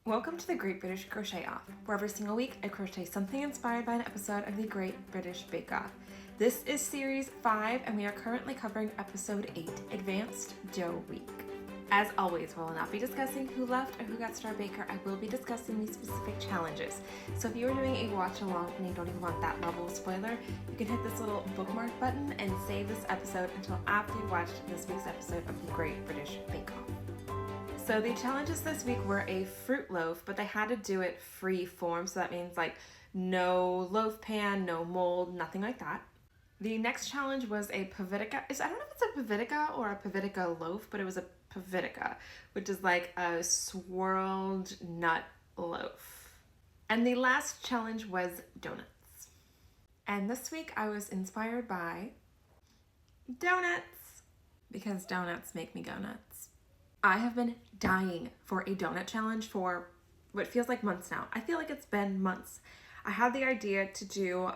Welcome to the Great British Crochet Off, where every single week I crochet something inspired by an episode of the Great British Bake Off. This is series 5 and we are currently covering episode 8, Advanced Dough Week. As always, we will not be discussing who left or who got Star Baker. I will be discussing the specific challenges. So if you are doing a watch along and you don't even want that level of spoiler, you can hit this little bookmark button and save this episode until after you've watched this week's episode of the Great British Bake Off. So the challenges this week were a fruit loaf, but they had to do it free form. So that means like no loaf pan, no mold, nothing like that. The next challenge was a pavitica. I don't know if it's a pavitica or a pavitica loaf, but it was a pavitica, which is like a swirled nut loaf. And the last challenge was donuts. And this week I was inspired by donuts because donuts make me go nuts. I have been dying for a donut challenge for what feels like months now. I feel like it's been months. I had the idea to do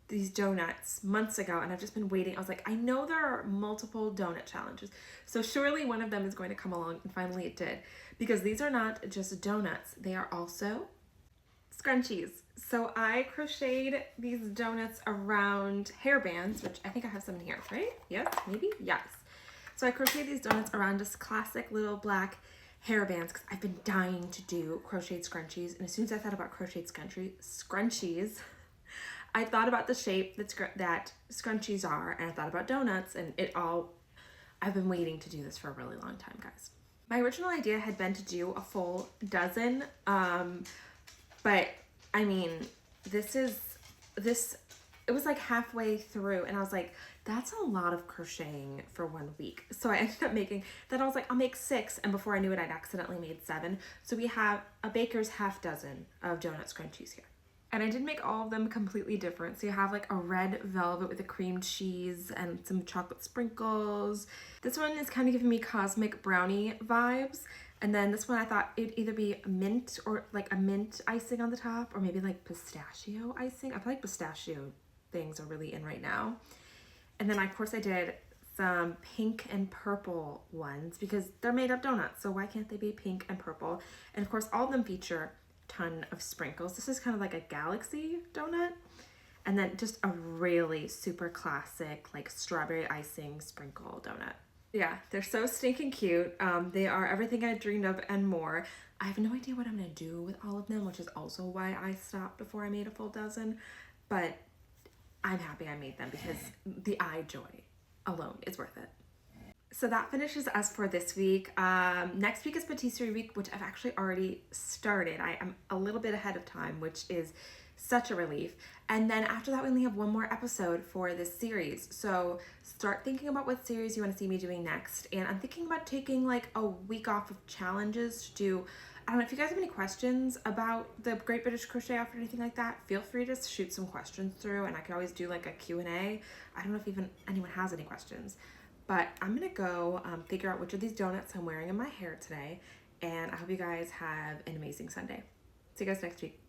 these donuts months ago and I've just been waiting. I was like, I know there are multiple donut challenges, so surely one of them is going to come along, and finally it did. Because these are not just donuts, they are also scrunchies. So I crocheted these donuts around hairbands, which I think I have some in here, right? Yes, maybe? Yes. So I crocheted these donuts around just classic little black hairbands because I've been dying to do crocheted scrunchies. And as soon as I thought about crocheted scrunchies, I thought about the shape that scrunchies are, and I thought about donuts, and I've been waiting to do this for a really long time, guys. My original idea had been to do a full dozen, but I mean, it was like halfway through and I was like, that's a lot of crocheting for 1 week. So I ended up then I was like, I'll make 6. And before I knew it, I'd accidentally made 7. So we have a baker's half dozen of donut scrunchies here. And I did make all of them completely different. So you have like a red velvet with a cream cheese and some chocolate sprinkles. This one is kind of giving me cosmic brownie vibes. And then this one I thought it'd either be mint or like a mint icing on the top, or maybe like pistachio icing. I feel like pistachio things are really in right now. And then of course I did some pink and purple ones because they're made up donuts, so why can't they be pink and purple? And of course all of them feature a ton of sprinkles. This is kind of like a galaxy donut, and then just a really super classic like strawberry icing sprinkle donut. Yeah, they're so stinking cute. They are everything I dreamed of and more. I have no idea what I'm gonna do with all of them, which is also why I stopped before I made a full dozen, but I'm happy I made them because the eye joy alone is worth it. So that finishes us for this week. Next week is patisserie week, which I've actually already started. I am a little bit ahead of time, which is such a relief. And then after that, we only have one more episode for this series. So start thinking about what series you want to see me doing next. And I'm thinking about taking like a week off of challenges to do. I don't know if you guys have any questions about the Great British Crochet Off or anything like that. Feel free to shoot some questions through, and I can always do like a Q&A. I don't know if even anyone has any questions, but I'm gonna go figure out which of these donuts I'm wearing in my hair today, and I hope you guys have an amazing Sunday. See you guys next week.